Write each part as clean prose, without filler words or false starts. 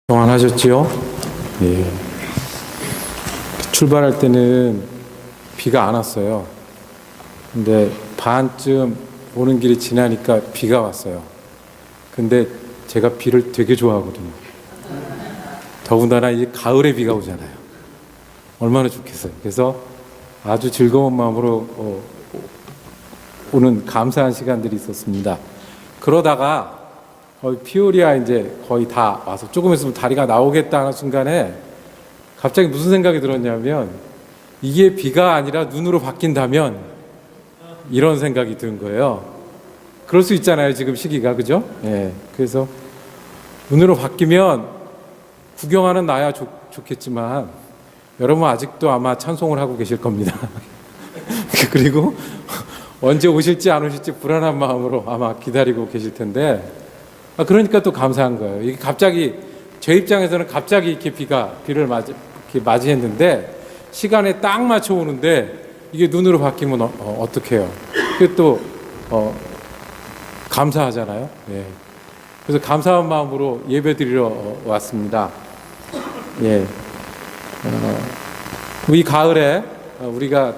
평안하셨지요? 예. 출발할 때는 비가 안 왔어요. 근데 반쯤 오는 길이 지나니까 비가 왔어요. 근데 제가 비를 되게 좋아하거든요. 더군다나 이제 가을에 비가 오잖아요. 얼마나 좋겠어요. 그래서 아주 즐거운 마음으로 오는 감사한 시간들이 있었습니다. 그러다가 거의 피오리아 이제 거의 다 와서 조금 있으면 다리가 나오겠다 하는 순간에 갑자기 무슨 생각이 들었냐면 이게 비가 아니라 눈으로 바뀐다면 이런 생각이 든 거예요. 그럴 수 있잖아요, 지금 시기가. 그죠? 예. 그래서 눈으로 바뀌면 구경하는 나야 좋겠지만 여러분 아직도 아마 찬송을 하고 계실 겁니다. 그리고 언제 오실지 안 오실지 불안한 마음으로 아마 기다리고 계실 텐데 그러니까 또 감사한 거예요. 이게 갑자기 제 입장에서는 갑자기 이렇게 비를 이렇게 맞이했는데 시간에 딱 맞춰 오는데 이게 눈으로 바뀌면 어떡해요? 그게 또 감사하잖아요. 예. 그래서 감사한 마음으로 예배드리러 왔습니다. 예. 이 가을에 우리가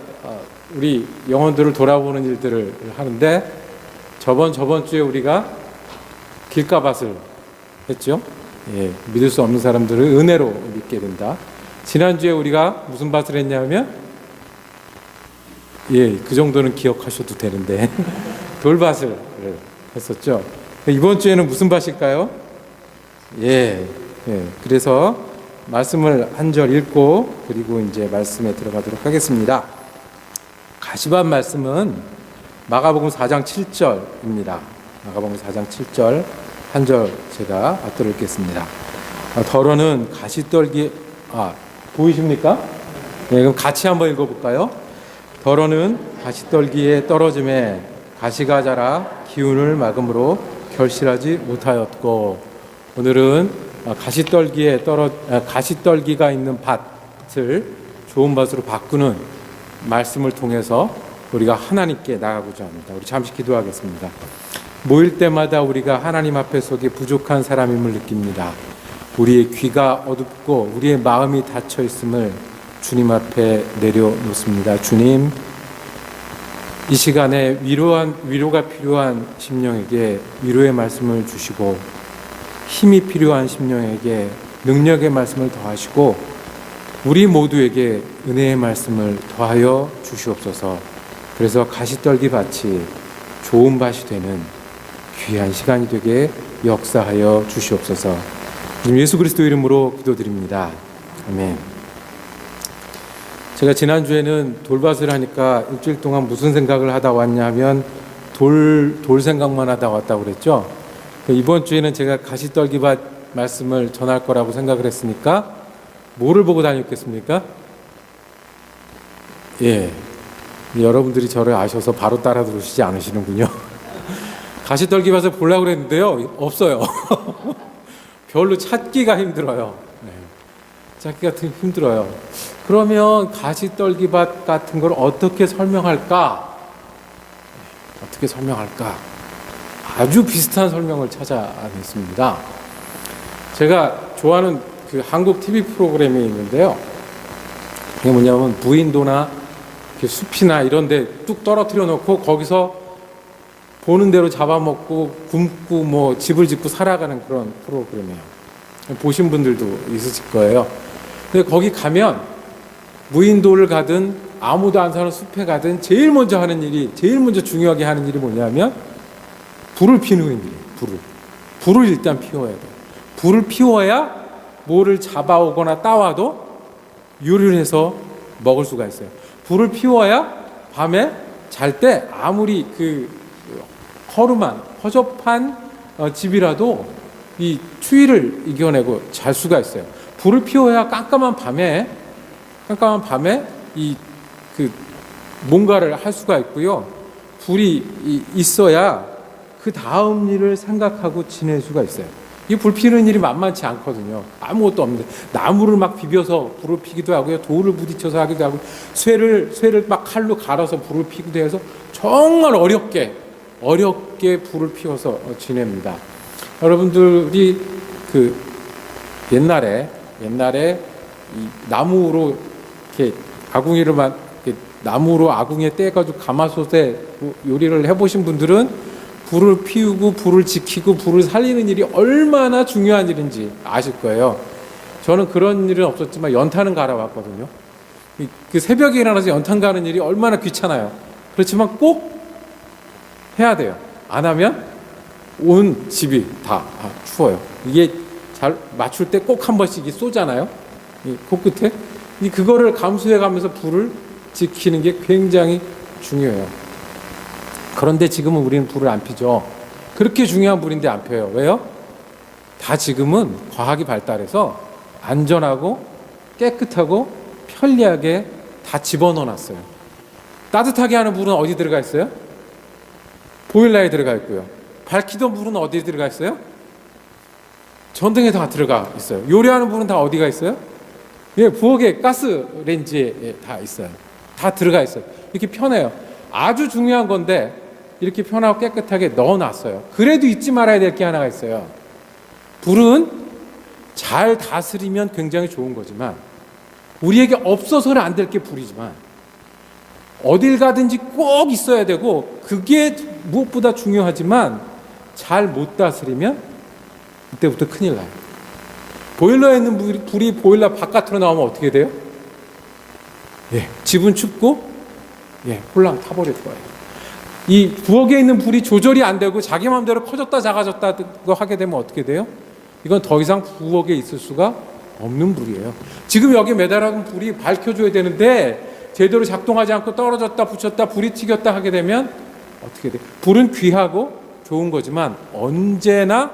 우리 영혼들을 돌아보는 일들을 하는데 저번 주에 우리가 길가밭을 했죠. 예, 믿을 수 없는 사람들을 은혜로 믿게 된다. 지난주에 우리가 무슨 밭을 했냐면 그 정도는 기억하셔도 되는데 돌밭을 했었죠. 이번 주에는 무슨 밭일까요? 그래서 말씀을 한 절 읽고 그리고 이제 말씀에 들어가도록 하겠습니다. 가시밭 말씀은 마가복음 4장 7절입니다. 마가복음 4장 7절 한 절 제가 앞들어 읽겠습니다. 더러는 가시떨기 보이십니까? 그럼 같이 한번 읽어볼까요? 더러는 가시떨기에 떨어짐에 가시가 자라 기운을 막음으로 결실하지 못하였고. 오늘은 가시떨기가 있는 밭을 좋은 밭으로 바꾸는 말씀을 통해서 우리가 하나님께 나가고자 합니다. 우리 잠시 기도하겠습니다. 모일 때마다 우리가 하나님 앞에 서기 부족한 사람임을 느낍니다. 우리의 귀가 어둡고 우리의 마음이 닫혀 있음을 주님 앞에 내려놓습니다. 주님, 이 시간에 위로가 필요한 심령에게 위로의 말씀을 주시고 힘이 필요한 심령에게 능력의 말씀을 더하시고 우리 모두에게 은혜의 말씀을 더하여 주시옵소서. 그래서 가시떨기 밭이 좋은 밭이 되는 귀한 시간이 되게 역사하여 주시옵소서. 예수 그리스도 이름으로 기도드립니다. 아멘. 제가 지난주에는 돌밭을 하니까 일주일 동안 무슨 생각을 하다 왔냐 하면 돌 생각만 하다 왔다고 그랬죠. 이번 주에는 제가 가시떨기밭 말씀을 전할 거라고 생각을 했으니까 뭐를 보고 다녔겠습니까? 여러분들이 저를 아셔서 바로 따라 들으시지 않으시는군요. 가시떨기밭을 보려고 그랬는데요, 없어요. 별로 찾기가 힘들어요. 찾기가 힘들어요. 그러면 가시떨기밭 같은 걸 어떻게 설명할까? 아주 비슷한 설명을 찾아냈습니다. 제가 좋아하는 그 한국 TV 프로그램이 있는데요. 그게 뭐냐면 무인도나 숲이나 이런 데 뚝 떨어뜨려 놓고 거기서 보는 대로 잡아먹고 굶고 집을 짓고 살아가는 그런 프로그램이에요. 보신 분들도 있으실 거예요. 근데 거기 가면 무인도를 가든 아무도 안 사는 숲에 가든 제일 먼저 중요하게 하는 일이 뭐냐면 불을 피우는 일이에요. 불을 일단 피워야 돼요. 불을 피워야 뭐를 잡아오거나 따와도 요리를 해서 먹을 수가 있어요. 불을 피워야 밤에 잘 때 아무리 허접한 집이라도 이 추위를 이겨내고 잘 수가 있어요. 불을 피워야 깜깜한 밤에 뭔가를 할 수가 있고요. 불이 있어야 그 다음 일을 생각하고 지낼 수가 있어요. 이 불 피우는 일이 만만치 않거든요. 아무것도 없는데 나무를 막 비벼서 불을 피기도 하고요. 돌을 부딪혀서 하기도 하고 쇠를 막 칼로 갈아서 불을 피기도 해서 정말 어렵게 불을 피워서 지냅니다. 여러분들이 옛날에 이 나무로 이렇게 나무로 아궁이에 떼가지고 가마솥에 요리를 해보신 분들은 불을 피우고 불을 지키고 불을 살리는 일이 얼마나 중요한 일인지 아실 거예요. 저는 그런 일은 없었지만 연탄은 갈아봤거든요. 그 새벽에 일어나서 연탄 가는 일이 얼마나 귀찮아요. 그렇지만 꼭 해야 돼요. 안 하면 온 집이 다 추워요. 이게 잘 맞출 때 꼭 한 번씩 쏘잖아요. 이 코끝에. 그거를 감수해 가면서 불을 지키는 게 굉장히 중요해요. 그런데 지금은 우리는 불을 안 피죠. 그렇게 중요한 불인데 안 펴요. 왜요? 다 지금은 과학이 발달해서 안전하고 깨끗하고 편리하게 다 집어넣어 놨어요. 따뜻하게 하는 불은 어디 들어가 있어요? 보일러에 들어가 있고요. 밝히던 불은 어디에 들어가 있어요? 전등에 다 들어가 있어요. 요리하는 불은 다 어디가 있어요? 예, 부엌에 가스 렌지에 다 있어요. 다 들어가 있어요. 이렇게 편해요. 아주 중요한 건데 이렇게 편하고 깨끗하게 넣어놨어요. 그래도 잊지 말아야 될 게 하나가 있어요. 불은 잘 다스리면 굉장히 좋은 거지만 우리에게 없어서는 안 될 게 불이지만 어딜 가든지 꼭 있어야 되고 그게 무엇보다 중요하지만 잘 못 다스리면 이때부터 큰일 나요. 보일러에 있는 불이 보일러 바깥으로 나오면 어떻게 돼요? 예, 집은 춥고 홀랑 타버릴 거예요. 이 부엌에 있는 불이 조절이 안 되고 자기 마음대로 커졌다 작아졌다 하게 되면 어떻게 돼요? 이건 더 이상 부엌에 있을 수가 없는 불이에요. 지금 여기 매달아둔 불이 밝혀줘야 되는데 제대로 작동하지 않고 떨어졌다 붙였다 불이 튀겼다 하게 되면 어떻게 돼요? 불은 귀하고 좋은 거지만 언제나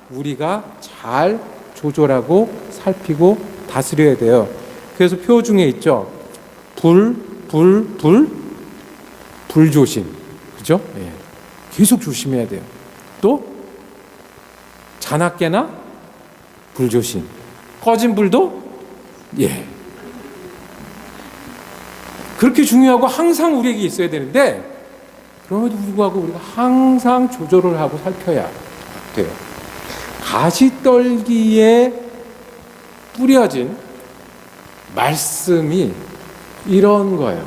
우리가 잘 조절하고 살피고 다스려야 돼요. 그래서 표 중에 있죠. 불조심. 그죠? 예. 계속 조심해야 돼요. 또 자나깨나 불조심. 꺼진 불도 그렇게 중요하고 항상 우리에게 있어야 되는데 그럼에도 불구하고 우리가 항상 조절을 하고 살펴야 돼요. 가시떨기에 뿌려진 말씀이 이런 거예요.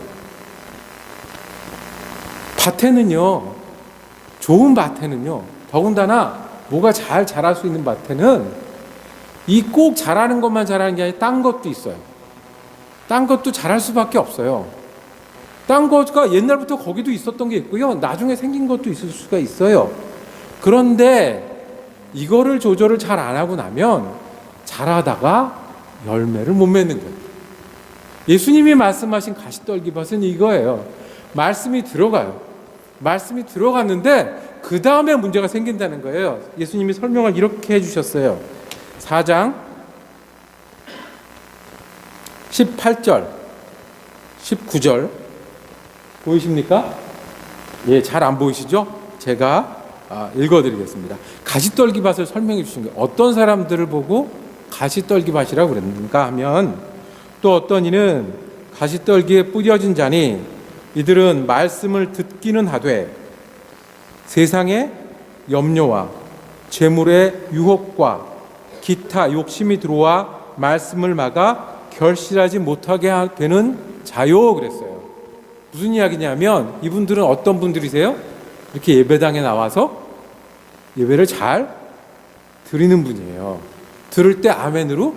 밭에는요, 좋은 밭에는요, 더군다나 뭐가 잘 자랄 수 있는 밭에는 이 꼭 자라는 것만 자라는 게 아니라 딴 것도 있어요. 딴 것도 자랄 수밖에 없어요. 딴 거가 옛날부터 거기도 있었던 게 있고요. 나중에 생긴 것도 있을 수가 있어요. 그런데 이거를 조절을 잘 안 하고 나면 자라다가 열매를 못 맺는 거예요. 예수님이 말씀하신 가시떨기밭은 이거예요. 말씀이 들어가요. 말씀이 들어갔는데 그 다음에 문제가 생긴다는 거예요. 예수님이 설명을 이렇게 해주셨어요. 4장 18절 19절 보이십니까? 예, 잘 안 보이시죠? 제가 읽어드리겠습니다. 가시떨기밭을 설명해 주신 게 어떤 사람들을 보고 가시떨기밭이라고 그랬는가 하면 또 어떤 이는 가시떨기에 뿌려진 자니 이들은 말씀을 듣기는 하되 세상의 염려와 재물의 유혹과 기타 욕심이 들어와 말씀을 막아 결실하지 못하게 되는 자요 그랬어요. 무슨 이야기냐면 이분들은 어떤 분들이세요? 이렇게 예배당에 나와서 예배를 잘 드리는 분이에요. 들을 때 아멘으로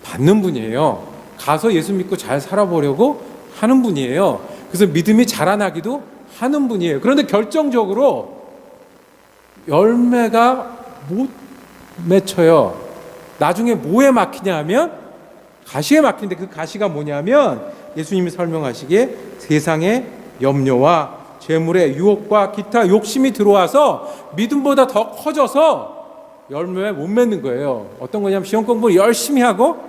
받는 분이에요. 가서 예수 믿고 잘 살아보려고 하는 분이에요. 그래서 믿음이 자라나기도 하는 분이에요. 그런데 결정적으로 열매가 못 맺혀요. 나중에 뭐에 막히냐 하면 가시에 막히는데 그 가시가 뭐냐면 예수님이 설명하시기에 세상의 염려와 재물의 유혹과 기타 욕심이 들어와서 믿음보다 더 커져서 열매 못 맺는 거예요. 어떤 거냐면 시험 공부를 열심히 하고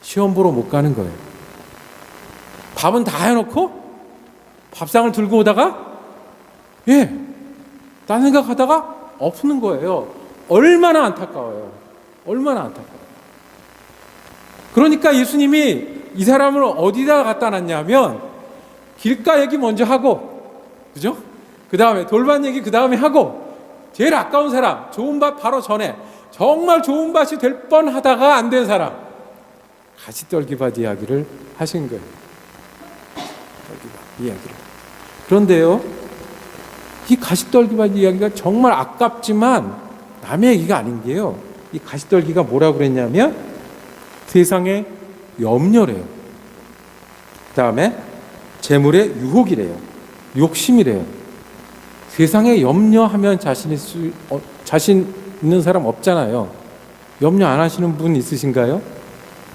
시험 보러 못 가는 거예요. 밥은 다 해놓고 밥상을 들고 오다가 딴 생각하다가 없는 거예요. 얼마나 안타까워요. 얼마나 안타까워요. 그러니까 예수님이 이 사람을 어디다 갖다 놨냐면 길가 얘기 먼저 하고, 그죠? 그 다음에 돌반 얘기 그 다음에 하고, 제일 아까운 사람 좋은 밥 바로 전에 정말 좋은 밭이 될 뻔하다가 안 된 사람, 가시떨기밭 이야기를 하신 거예요. 가시떨기밭 이야기를. 그런데요, 이 가시떨기밭 이야기가 정말 아깝지만 남의 얘기가 아닌 게요, 이 가시떨기가 뭐라고 그랬냐면 세상의 염려래요. 그 다음에 재물의 유혹이래요. 욕심이래요. 세상에 염려하면 자신 있는 사람 없잖아요. 염려 안 하시는 분 있으신가요?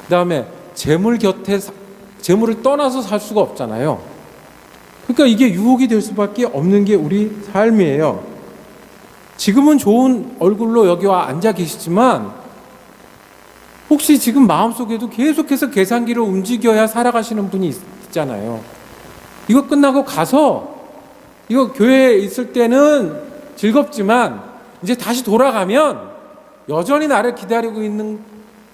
그 다음에 재물을 떠나서 살 수가 없잖아요. 그러니까 이게 유혹이 될 수밖에 없는 게 우리 삶이에요. 지금은 좋은 얼굴로 여기 와 앉아 계시지만 혹시 지금 마음속에도 계속해서 계산기를 움직여야 살아가시는 분이 있잖아요. 이거 끝나고 가서 이거 교회에 있을 때는 즐겁지만 이제 다시 돌아가면 여전히 나를 기다리고 있는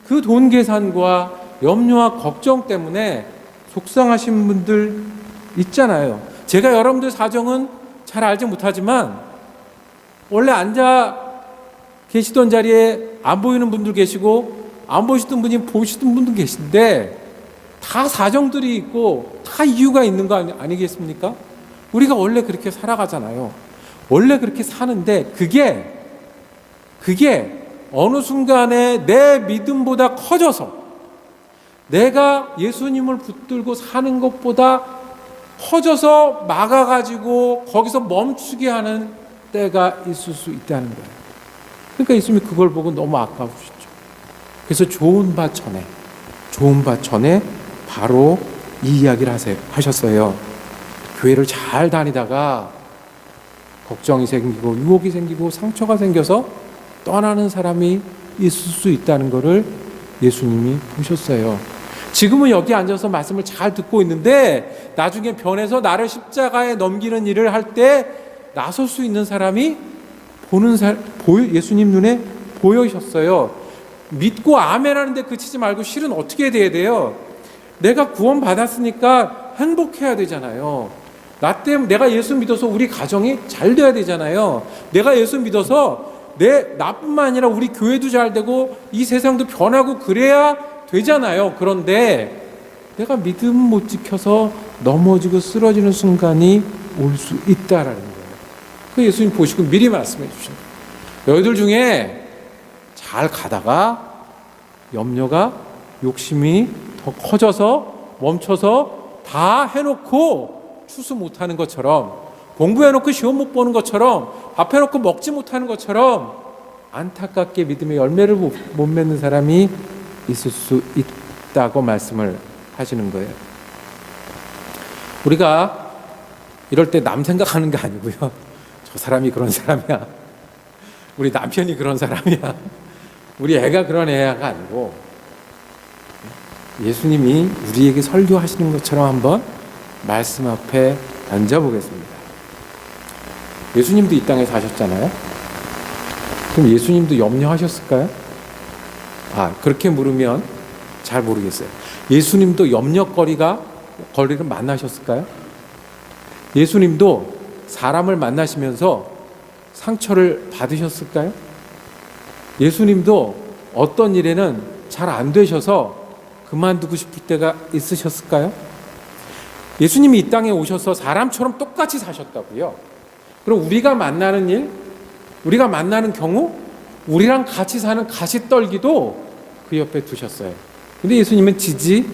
그 돈 계산과 염려와 걱정 때문에 속상하신 분들 있잖아요. 제가 여러분들 사정은 잘 알지 못하지만 원래 앉아 계시던 자리에 안 보이는 분들 계시고 안 보시던 분이 보시던 분도 계신데 다 사정들이 있고 다 이유가 있는 거 아니겠습니까? 우리가 원래 그렇게 살아가잖아요. 원래 그렇게 사는데 그게 어느 순간에 내 믿음보다 커져서 내가 예수님을 붙들고 사는 것보다 커져서 막아가지고 거기서 멈추게 하는 때가 있을 수 있다는 거예요. 그러니까 예수님이 그걸 보고 너무 아까우시죠. 그래서 좋은 밭 전에 바로 이 이야기를 하셨어요. 교회를 잘 다니다가 걱정이 생기고 유혹이 생기고 상처가 생겨서 떠나는 사람이 있을 수 있다는 것을 예수님이 보셨어요. 지금은 여기 앉아서 말씀을 잘 듣고 있는데 나중에 변해서 나를 십자가에 넘기는 일을 할 때 나설 수 있는 사람이 예수님 눈에 보여셨어요. 믿고 아멘 하는데 그치지 말고 실은 어떻게 돼야 돼요? 내가 구원 받았으니까 행복해야 되잖아요. 나 때문에 내가 예수 믿어서 우리 가정이 잘 돼야 되잖아요. 내가 예수 믿어서 나뿐만 아니라 우리 교회도 잘 되고 이 세상도 변하고 그래야 되잖아요. 그런데 내가 믿음 못 지켜서 넘어지고 쓰러지는 순간이 올 수 있다라는 거예요. 그 예수님 보시고 미리 말씀해 주신 거예요. 너희들 중에 잘 가다가 염려가 욕심이 더 커져서 멈춰서 다 해놓고 추수 못하는 것처럼, 공부해놓고 시험 못 보는 것처럼, 밥 해놓고 먹지 못하는 것처럼 안타깝게 믿음의 열매를 못 맺는 사람이 있을 수 있다고 말씀을 하시는 거예요. 우리가 이럴 때 남 생각하는 게 아니고요, 저 사람이 그런 사람이야, 우리 남편이 그런 사람이야, 우리 애가 그런 애가 아니고 예수님이 우리에게 설교하시는 것처럼 한번 말씀 앞에 앉아보겠습니다. 예수님도 이 땅에 사셨잖아요. 그럼 예수님도 염려하셨을까요? 그렇게 물으면 잘 모르겠어요. 예수님도 염려거리를 만나셨을까요? 예수님도 사람을 만나시면서 상처를 받으셨을까요? 예수님도 어떤 일에는 잘 안 되셔서 그만두고 싶을 때가 있으셨을까요? 예수님이 이 땅에 오셔서 사람처럼 똑같이 사셨다고요. 그럼 우리가 만나는 경우 우리랑 같이 사는 가시떨기도 그 옆에 두셨어요. 근데 예수님은 지지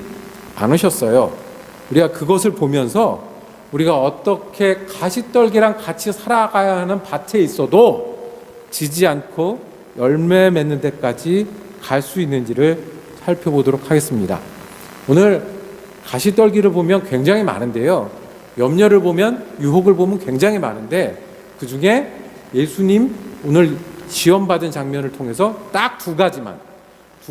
않으셨어요. 우리가 그것을 보면서 우리가 어떻게 가시떨기랑 같이 살아가야 하는 밭에 있어도 지지 않고 열매 맺는 데까지 갈 수 있는지를 살펴보도록 하겠습니다. 오늘 가시떨기를 보면 굉장히 많은데요, 염려를 보면, 유혹을 보면 굉장히 많은데 그 중에 예수님 오늘 시험받은 장면을 통해서 딱 두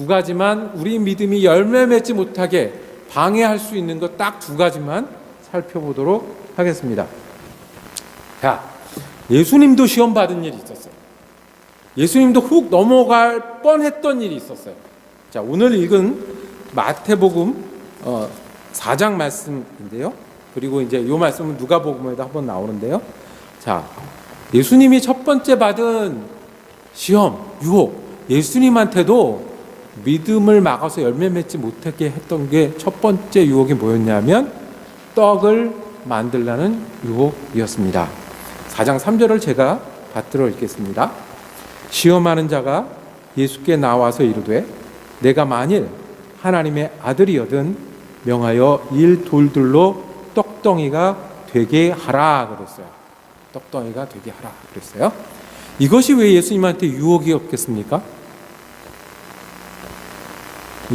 가지만 우리 믿음이 열매 맺지 못하게 방해할 수 있는 것 딱 두 가지만 살펴보도록 하겠습니다. 자, 예수님도 시험받은 일이 있었어요. 예수님도 훅 넘어갈 뻔했던 일이 있었어요. 자, 오늘 읽은 마태복음 4장 말씀인데요. 그리고 이제 이 말씀은 누가복음에도 한번 나오는데요. 자, 예수님이 첫 번째 받은 시험, 유혹, 예수님한테도 믿음을 막아서 열매 맺지 못하게 했던 게 첫 번째 유혹이 뭐였냐면 떡을 만들라는 유혹이었습니다. 4장 3절을 제가 받들어 읽겠습니다. 시험하는 자가 예수께 나와서 이르되 내가 만일 하나님의 아들이거든 명하여 이 돌들로 떡덩이가 되게 하라 그랬어요. 떡덩이가 되게 하라 그랬어요. 이것이 왜 예수님한테 유혹이었겠습니까?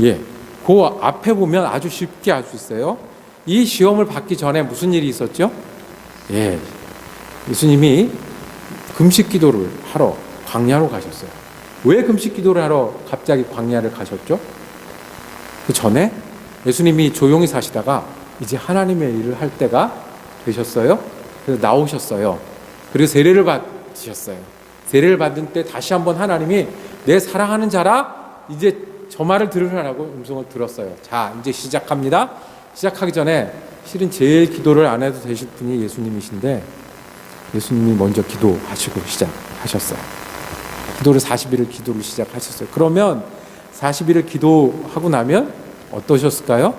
예, 그 앞에 보면 아주 쉽게 알 수 있어요. 이 시험을 받기 전에 무슨 일이 있었죠? 예, 예수님이 금식 기도를 하러 광야로 가셨어요. 왜 금식 기도를 하러 갑자기 광야를 가셨죠? 그 전에 예수님이 조용히 사시다가 이제 하나님의 일을 할 때가 되셨어요. 그래서 나오셨어요. 그리고 세례를 받으셨어요. 세례를 받은 때 다시 한번 하나님이 내 사랑하는 자라 이제 저 말을 들으라고 음성을 들었어요. 자, 이제 시작합니다. 시작하기 전에 실은 제일 기도를 안 해도 되실 분이 예수님이신데 예수님이 먼저 기도하시고 시작하셨어요. 기도를 40일을 기도를 시작하셨어요. 그러면 40일을 기도하고 나면 어떠셨을까요?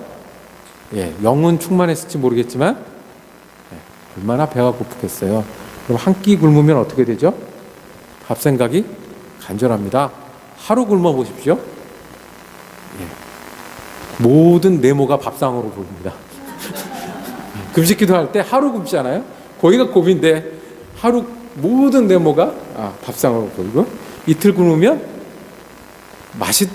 예, 영은 충만했을지 모르겠지만 얼마나 배가 고프겠어요. 그럼 한 끼 굶으면 어떻게 되죠? 밥 생각이 간절합니다. 하루 굶어 보십시오. 예, 모든 네모가 밥상으로 보입니다. 금식 기도할 때 하루 굶잖아요. 거기가 고비인데 하루 모든 네모가 밥상으로 보이고 이틀 굶으면 맛이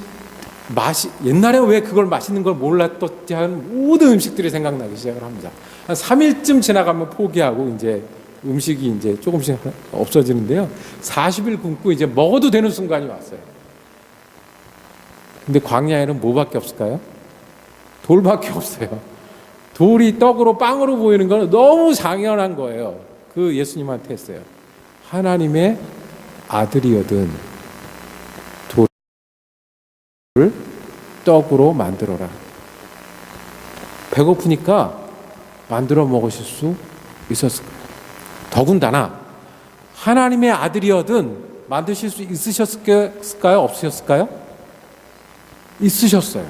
옛날에 왜 그걸 맛있는 걸 몰랐었지 하는 모든 음식들이 생각나기 시작을 합니다. 한 3일쯤 지나가면 포기하고 이제 음식이 이제 조금씩 없어지는데요. 40일 굶고 이제 먹어도 되는 순간이 왔어요. 근데 광야에는 뭐밖에 없을까요? 돌밖에 없어요. 돌이 떡으로 빵으로 보이는 건 너무 당연한 거예요. 그 예수님한테 했어요. 하나님의 아들이거든 돌을 떡으로 만들어라. 배고프니까 만들어 먹으실 수 있었을 거예요. 더군다나 하나님의 아들이거든 만드실 수 있으셨을까요? 없으셨을까요? 있으셨어요.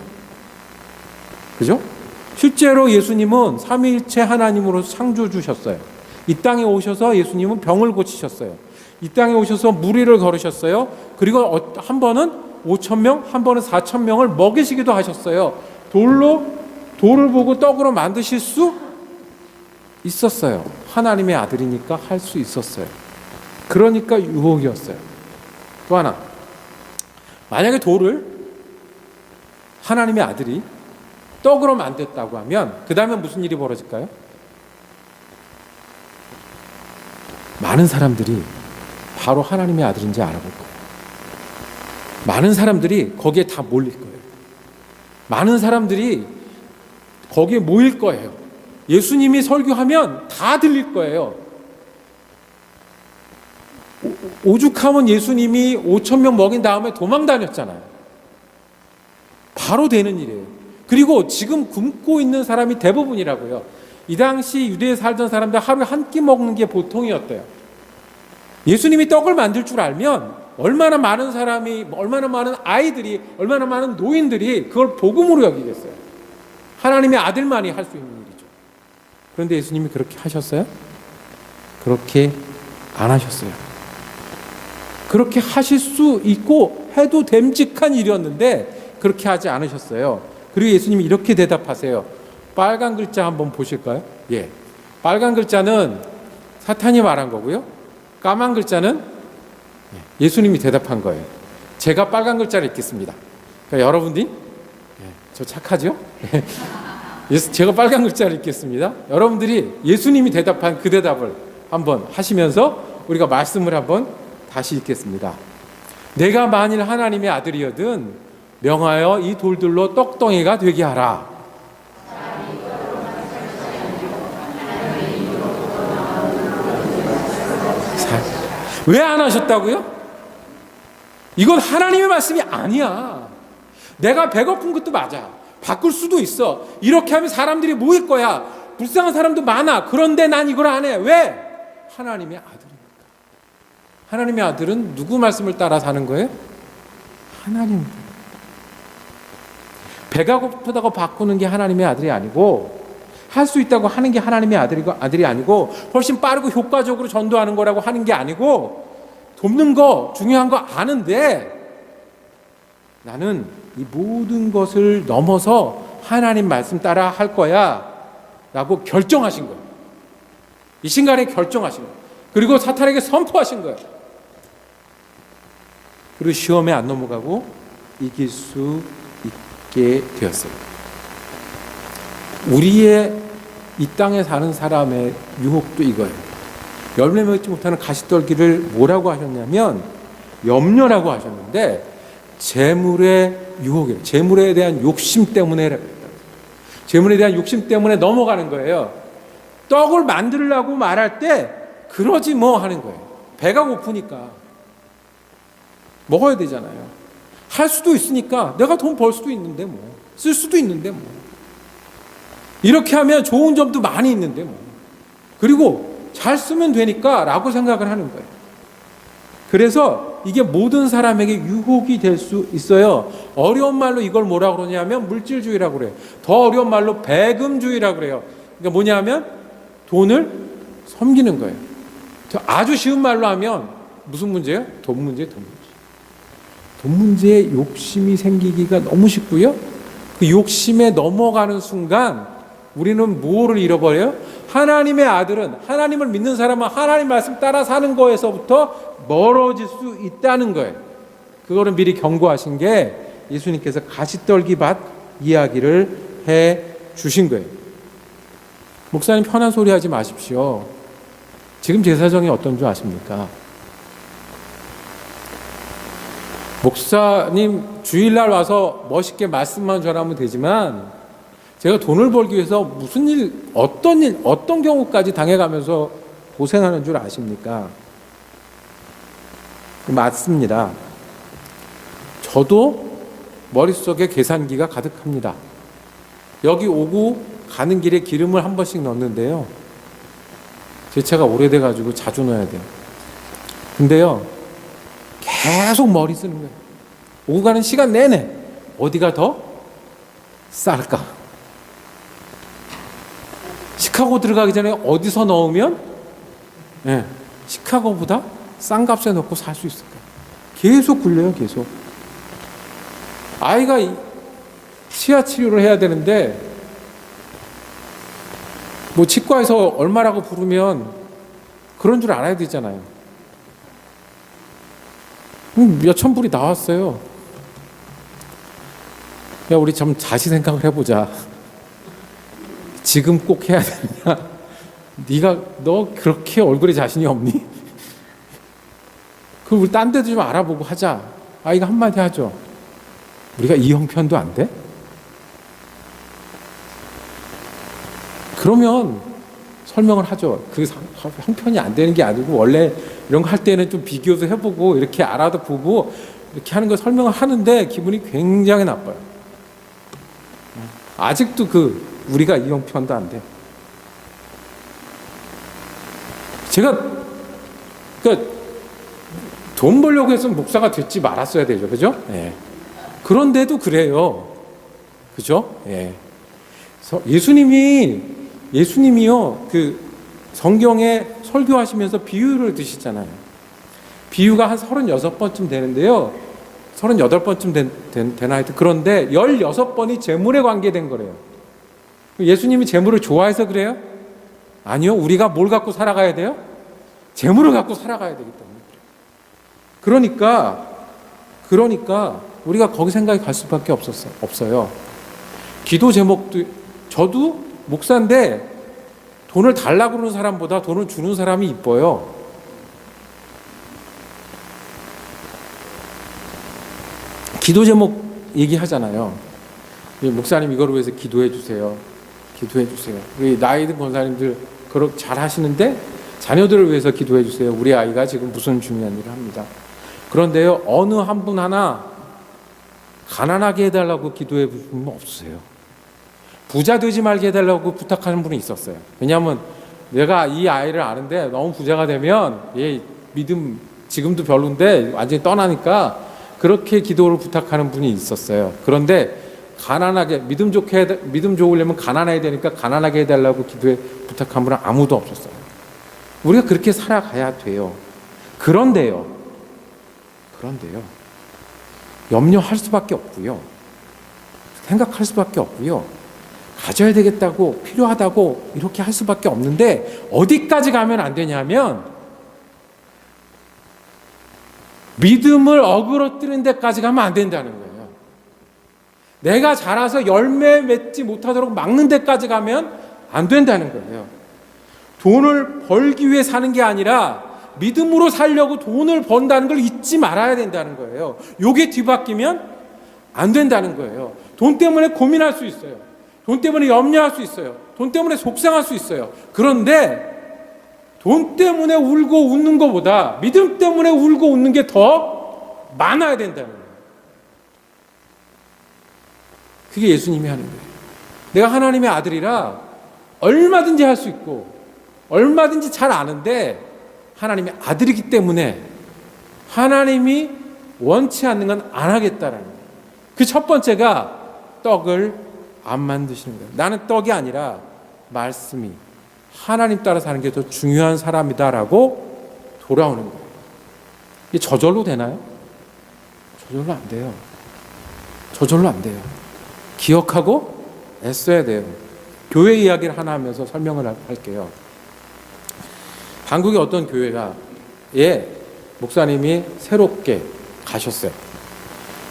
그죠? 실제로 예수님은 삼위일체 하나님으로 창조주셨어요. 이 땅에 오셔서 예수님은 병을 고치셨어요. 이 땅에 오셔서 무리를 걸으셨어요. 그리고 한 번은 5,000명, 한 번은 4,000명을 먹이시기도 하셨어요. 돌을 보고 떡으로 만드실 수 있었어요. 하나님의 아들이니까 할 수 있었어요. 그러니까 유혹이었어요. 또 하나, 만약에 돌을 하나님의 아들이 떡으로 만들었다고 하면 그 다음에 무슨 일이 벌어질까요? 많은 사람들이 바로 하나님의 아들인지 알아볼 거예요. 많은 사람들이 거기에 다 몰릴 거예요. 많은 사람들이 거기에 모일 거예요. 예수님이 설교하면 다 들릴 거예요. 오죽하면 예수님이 5,000명 먹인 다음에 도망 다녔잖아요. 바로 되는 일이에요. 그리고 지금 굶고 있는 사람이 대부분이라고요. 이 당시 유대에 살던 사람들 하루에 한 끼 먹는 게 보통이었대요. 예수님이 떡을 만들 줄 알면 얼마나 많은 사람이, 얼마나 많은 아이들이, 얼마나 많은 노인들이 그걸 복음으로 여기겠어요. 하나님의 아들만이 할 수 있는 일이죠. 그런데 예수님이 그렇게 하셨어요? 그렇게 안 하셨어요. 그렇게 하실 수 있고 해도 됨직한 일이었는데 그렇게 하지 않으셨어요. 그리고 예수님이 이렇게 대답하세요. 빨간 글자 한번 보실까요? 예, 빨간 글자는 사탄이 말한 거고요. 까만 글자는 예수님이 대답한 거예요. 제가 빨간 글자를 읽겠습니다. 그러니까 여러분들이 저 착하죠? 제가 빨간 글자를 읽겠습니다. 여러분들이 예수님이 대답한 그 대답을 한번 하시면서 우리가 말씀을 한번 다시 읽겠습니다. 내가 만일 하나님의 아들이거든 명하여 이 돌들로 떡덩이가 되게 하라. 왜 안 하셨다고요? 이건 하나님의 말씀이 아니야. 내가 배고픈 것도 맞아. 바꿀 수도 있어. 이렇게 하면 사람들이 모일 거야. 불쌍한 사람도 많아. 그런데 난 이걸 안 해. 왜? 하나님의 아들이니까. 하나님의 아들은 누구 말씀을 따라 사는 거예요? 하나님. 배가 고프다고 바꾸는 게 하나님의 아들이 아니고, 할 수 있다고 하는 게 하나님의 아들이 아니고, 훨씬 빠르고 효과적으로 전도하는 거라고 하는 게 아니고, 돕는 거 중요한 거 아는데 나는 이 모든 것을 넘어서 하나님 말씀 따라 할 거야 라고 결정하신 거예요. 이 순간에 결정하신 거예요. 그리고 사탄에게 선포하신 거예요. 그리고 시험에 안 넘어가고 이길 수 있게 되었어요. 우리의 이 땅에 사는 사람의 유혹도 이거예요. 열매 맺지 못하는 가시떨기를 뭐라고 하셨냐면 염려라고 하셨는데, 재물의 유혹이에요. 재물에 대한 욕심 때문에, 재물에 대한 욕심 때문에 넘어가는 거예요. 떡을 만들려고 말할 때 그러지 뭐 하는 거예요. 배가 고프니까 먹어야 되잖아요. 할 수도 있으니까 내가 돈 벌 수도 있는데 뭐, 쓸 수도 있는데 뭐, 이렇게 하면 좋은 점도 많이 있는데 뭐, 그리고 잘 쓰면 되니까 라고 생각을 하는 거예요. 그래서 이게 모든 사람에게 유혹이 될 수 있어요. 어려운 말로 이걸 뭐라고 그러냐면 물질주의라고 그래요. 더 어려운 말로 배금주의라고 그래요. 그러니까 뭐냐면 돈을 섬기는 거예요. 아주 쉬운 말로 하면 무슨 문제예요? 돈 문제, 돈 문제. 돈 문제에 욕심이 생기기가 너무 쉽고요. 그 욕심에 넘어가는 순간 우리는 뭐를 잃어버려요? 하나님의 아들은, 하나님을 믿는 사람은 하나님 말씀 따라 사는 거에서부터 멀어질 수 있다는 거예요. 그거를 미리 경고하신 게 예수님께서 가시떨기밭 이야기를 해 주신 거예요. 목사님 편한 소리 하지 마십시오. 지금 제사정이 어떤 줄 아십니까? 목사님 주일날 와서 멋있게 말씀만 전하면 되지만, 제가 돈을 벌기 위해서 무슨 일, 어떤 경우까지 당해가면서 고생하는 줄 아십니까? 맞습니다. 저도 머릿속에 계산기가 가득합니다. 여기 오고 가는 길에 기름을 한 번씩 넣는데요, 제 차가 오래돼가지고 자주 넣어야 돼요. 근데요, 계속 머리 쓰는 거예요. 오고 가는 시간 내내 어디가 더 쌀까? 시카고 들어가기 전에 어디서 넣으면 시카고보다 싼 값에 넣고 살 수 있을까? 계속 굴려요. 계속. 아이가 치아 치료를 해야 되는데 뭐 치과에서 얼마라고 부르면 그런 줄 알아야 되잖아요. 몇천 불이 나왔어요. 야, 우리 좀 다시 생각을 해보자. 지금 꼭 해야 되냐? 너 그렇게 얼굴에 자신이 없니? 그럼 우리 딴 데도 좀 알아보고 하자. 아이가 한마디 하죠. 우리가 이 형편도 안 돼? 그러면 설명을 하죠. 그 형편이 안 되는 게 아니고, 원래 이런 거 할 때는 좀 비교도 해보고 이렇게 알아도 보고 이렇게 하는 거 설명을 하는데 기분이 굉장히 나빠요. 아직도 우리가 이 형편도 안 돼. 제가 돈 벌려고 해서 목사가 됐지 말았어야 되죠, 그죠? 예. 그런데도 그래요, 그죠? 예. 예수님이요, 성경에 설교하시면서 비유를 드시잖아요. 비유가 한 36번쯤 되는데요, 38번쯤 되나 하여튼, 그런데 16번이 재물에 관계된 거래요. 예수님이 재물을 좋아해서 그래요? 아니요. 우리가 뭘 갖고 살아가야 돼요? 재물을 갖고 살아가야 되기 때문에. 그러니까 우리가 거기 생각이 갈 수밖에 없어요. 기도 제목도, 저도 목사인데 돈을 달라고 그러는 사람보다 돈을 주는 사람이 이뻐요. 기도 제목 얘기하잖아요. 목사님 이거를 위해서 기도해 주세요. 기도해 주세요. 우리 나이 든 권사님들 그렇게 잘 하시는데 자녀들을 위해서 기도해 주세요. 우리 아이가 지금 무슨 중요한 일을 합니다. 그런데요, 어느 한 분 하나 가난하게 해달라고 기도해 주는 분 없어요. 부자 되지 말게 해달라고 부탁하는 분이 있었어요. 왜냐하면 내가 이 아이를 아는데 너무 부자가 되면 얘 믿음 지금도 별론데 완전히 떠나니까 그렇게 기도를 부탁하는 분이 있었어요. 그런데 가난하게 믿음 좋으려면 가난해야 되니까 가난하게 해달라고 기도에 부탁한 분은 아무도 없었어요. 우리가 그렇게 살아가야 돼요. 그런데요. 염려할 수밖에 없고요. 생각할 수밖에 없고요. 가져야 되겠다고, 필요하다고 이렇게 할 수밖에 없는데 어디까지 가면 안 되냐면 믿음을 어그러뜨리는 데까지 가면 안 된다는 거예요. 내가 자라서 열매 맺지 못하도록 막는 데까지 가면 안 된다는 거예요. 돈을 벌기 위해 사는 게 아니라 믿음으로 살려고 돈을 번다는 걸 잊지 말아야 된다는 거예요. 요게 뒤바뀌면 안 된다는 거예요. 돈 때문에 고민할 수 있어요. 돈 때문에 염려할 수 있어요. 돈 때문에 속상할 수 있어요. 그런데 돈 때문에 울고 웃는 것보다 믿음 때문에 울고 웃는 게 더 많아야 된다는 거예요. 그게 예수님이 하는 거예요. 내가 하나님의 아들이라 얼마든지 할 수 있고 얼마든지 잘 아는데 하나님의 아들이기 때문에 하나님이 원치 않는 건 안 하겠다라는 거예요. 그 첫 번째가 떡을 안 만드시는 거예요. 나는 떡이 아니라 말씀이 하나님 따라 사는 게 더 중요한 사람이다라고 돌아오는 거예요. 이게 저절로 되나요? 저절로 안 돼요. 저절로 안 돼요. 기억하고 애써야 돼요. 교회 이야기를 하나 하면서 설명을 할게요. 한국의 어떤 교회에 목사님이 새롭게 가셨어요.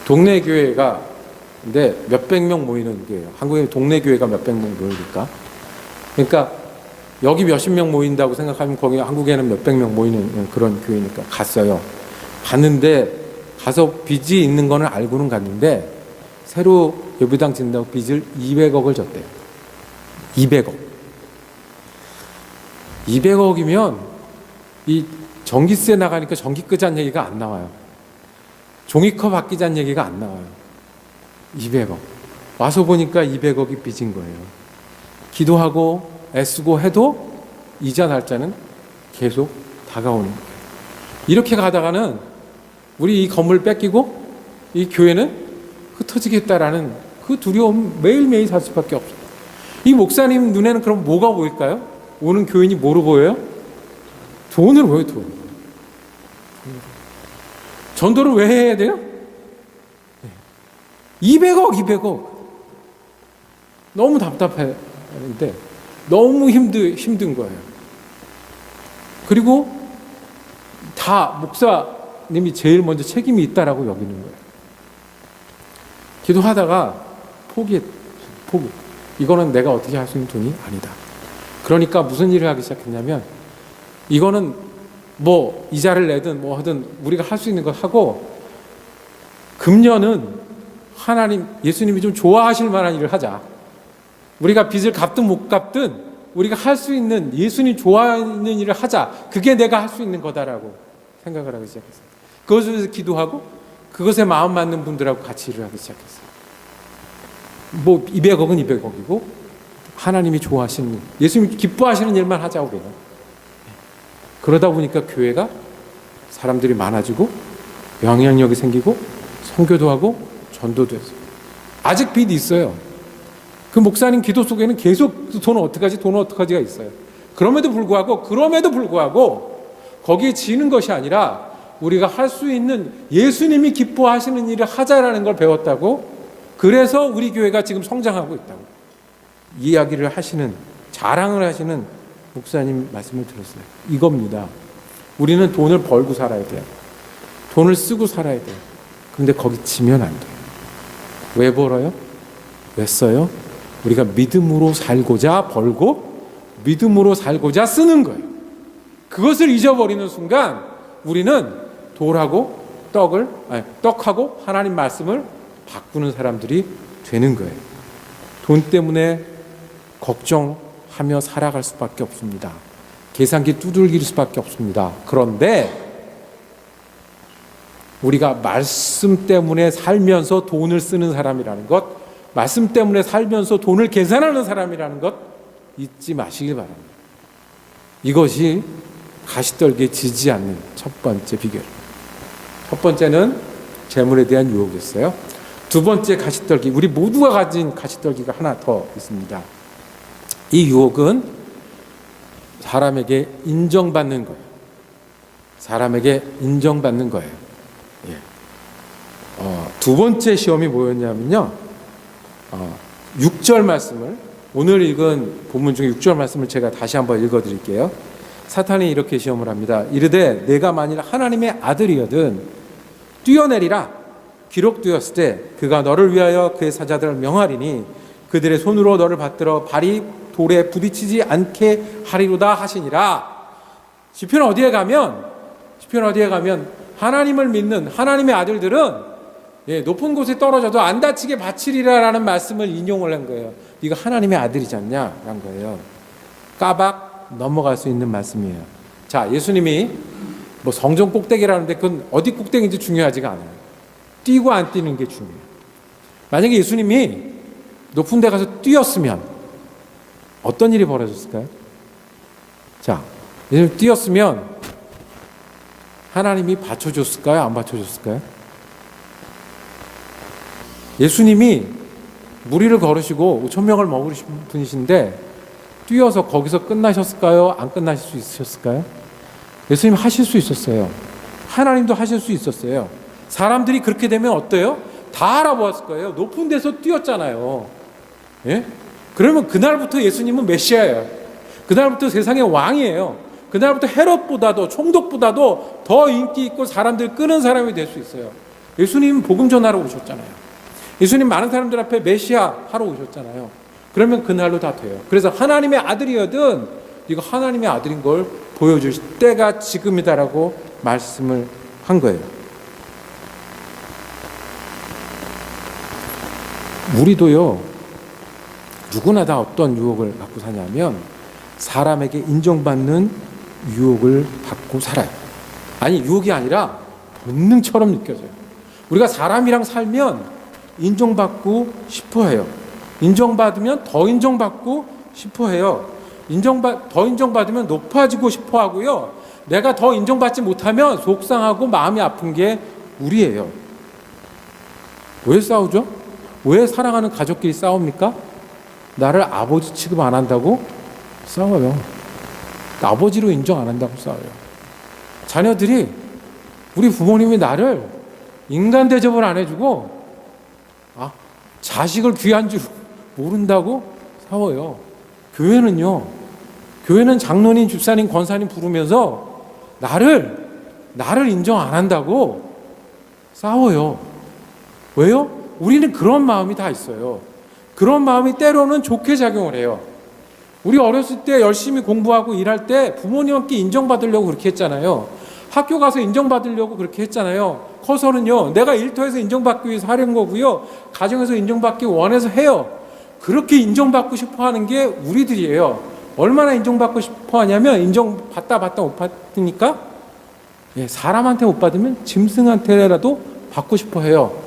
동네 교회가 근데 몇백 명 모이는 교회예요. 한국의 동네 교회가 몇백 명 모이니까. 그러니까 여기 몇십 명 모인다고 생각하면 거기 한국에는 몇백 명 모이는 그런 교회니까 갔어요. 갔는데 가서 빚이 있는 거는 알고는 갔는데 새로 예배당 짓는다고 빚을 200억을 졌대요. 200억. 200억이면 이 전기세 나가니까 전기 끄자는 얘기가 안 나와요. 종이컵 바뀌자는 얘기가 안 나와요. 200억. 와서 보니까 200억이 빚인 거예요. 기도하고 애쓰고 해도 이자 날짜는 계속 다가오는 거예요. 이렇게 가다가는 우리 이 건물 뺏기고 이 교회는 흩어지겠다라는 그 두려움 매일매일 살 수밖에 없어요. 이 목사님 눈에는 그럼 뭐가 보일까요? 오는 교인이 뭐로 보여요? 돈으로 보여요. 돈. 전도를 왜 해야 돼요? 200억. 너무 답답했는데 너무 힘든 거예요. 그리고 다 목사님이 제일 먼저 책임이 있다라고 여기는 거예요. 기도하다가 포기. 이거는 내가 어떻게 할 수 있는 돈이 아니다. 그러니까 무슨 일을 하기 시작했냐면 이거는 뭐 이자를 내든 뭐 하든 우리가 할 수 있는 거 하고 금년은 하나님 예수님이 좀 좋아하실 만한 일을 하자. 우리가 빚을 갚든 못 갚든 우리가 할 수 있는 예수님 좋아하는 일을 하자. 그게 내가 할 수 있는 거다라고 생각을 하기 시작했어요. 그것을 위해서 기도하고 그것에 마음 맞는 분들하고 같이 일을 하기 시작했어요. 뭐 200억은 200억이고 하나님이 좋아하시는 예수님이 기뻐하시는 일만 하자고 그래요. 그러다 보니까 교회가 사람들이 많아지고 영향력이 생기고 선교도 하고 전도도 했어요. 아직 빚이 있어요. 그 목사님 기도 속에는 계속 돈은 어떡하지가 있어요. 그럼에도 불구하고 거기에 지는 것이 아니라 우리가 할 수 있는 예수님이 기뻐하시는 일을 하자라는 걸 배웠다고. 그래서 우리 교회가 지금 성장하고 있다고 이야기를 하시는, 자랑을 하시는 목사님 말씀을 들었어요. 이겁니다. 우리는 돈을 벌고 살아야 돼요. 돈을 쓰고 살아야 돼요. 그런데 거기 지면 안 돼요. 왜 벌어요? 왜 써요? 우리가 믿음으로 살고자 벌고 믿음으로 살고자 쓰는 거예요. 그것을 잊어버리는 순간 우리는 떡하고 하나님 말씀을 바꾸는 사람들이 되는 거예요. 돈 때문에 걱정하며 살아갈 수밖에 없습니다. 계산기 두들길 수밖에 없습니다. 그런데 우리가 말씀 때문에 살면서 돈을 쓰는 사람이라는 것, 말씀 때문에 살면서 돈을 계산하는 사람이라는 것 잊지 마시길 바랍니다. 이것이 가시떨기에 지지 않는 첫 번째 비결. 첫 번째는 재물에 대한 유혹이었어요. 두 번째 가시떨기, 우리 모두가 가진 가시떨기가 하나 더 있습니다. 이 유혹은 사람에게 인정받는 거예요. 사람에게 인정받는 거예요. 예. 두 번째 시험이 뭐였냐면요. 6절 말씀을, 오늘 읽은 본문 중에 6절 말씀을 제가 다시 한번 읽어드릴게요. 사탄이 이렇게 시험을 합니다. 이르되 내가 만일 하나님의 아들이거든 뛰어내리라. 기록되었을 때 그가 너를 위하여 그의 사자들을 명하리니 그들의 손으로 너를 받들어 발이 돌에 부딪히지 않게 하리로다 하시니라. 시편 어디에 가면 하나님을 믿는 하나님의 아들들은 높은 곳에 떨어져도 안 다치게 바치리라라는 말씀을 인용을 한 거예요. 네가 하나님의 아들이지 않냐라는 거예요. 까박 넘어갈 수 있는 말씀이에요. 자, 예수님이 뭐 성전 꼭대기라는데 그건 어디 꼭대기인지 중요하지가 않아요. 뛰고 안 뛰는 게 중요해요. 만약에 예수님이 높은 데 가서 뛰었으면 어떤 일이 벌어졌을까요? 자, 예수님 뛰었으면 하나님이 받쳐줬을까요? 안 받쳐줬을까요? 예수님이 무리를 걸으시고 5,000명을 먹으신 분이신데 뛰어서 거기서 끝나셨을까요? 안 끝나실 수 있으셨을까요? 예수님 하실 수 있었어요. 하나님도 하실 수 있었어요. 사람들이 그렇게 되면 어때요? 다 알아보았을 거예요. 높은 데서 뛰었잖아요. 예? 그러면 그날부터 예수님은 메시아예요. 그날부터 세상의 왕이에요. 그날부터 헤롯보다도 총독보다도 더 인기 있고 사람들 끄는 사람이 될 수 있어요. 예수님은 복음 전하러 오셨잖아요. 예수님 많은 사람들 앞에 메시아 하러 오셨잖아요. 그러면 그날로 다 돼요. 그래서 하나님의 아들이거든 네가 하나님의 아들인 걸 보여줄 때가 지금이다라고 말씀을 한 거예요. 우리도요, 누구나 다 어떤 유혹을 갖고 사냐면 사람에게 인정받는 유혹을 받고 살아요. 아니, 유혹이 아니라 본능처럼 느껴져요. 우리가 사람이랑 살면 인정받고 싶어해요. 인정받으면 더 인정받고 싶어해요. 더 인정받으면 높아지고 싶어하고요. 내가 더 인정받지 못하면 속상하고 마음이 아픈 게 우리예요. 왜 싸우죠? 왜 사랑하는 가족끼리 싸웁니까? 나를 아버지 취급 안 한다고 싸워요. 아버지로 인정 안 한다고 싸워요. 자녀들이 우리 부모님이 나를 인간 대접을 안 해주고 자식을 귀한 줄 모른다고 싸워요. 교회는 장로님, 집사님, 권사님 부르면서 나를 인정 안 한다고 싸워요. 왜요? 우리는 그런 마음이 다 있어요. 그런 마음이 때로는 좋게 작용을 해요. 우리 어렸을 때 열심히 공부하고 일할 때 부모님께 인정받으려고 그렇게 했잖아요. 학교 가서 인정받으려고 그렇게 했잖아요. 커서는요, 내가 일터에서 인정받기 위해서 하려는 거고요, 가정에서 인정받기 원해서 해요. 그렇게 인정받고 싶어 하는 게 우리들이에요. 얼마나 인정받고 싶어 하냐면 인정받다 못 받으니까 사람한테 못 받으면 짐승한테라도 받고 싶어 해요.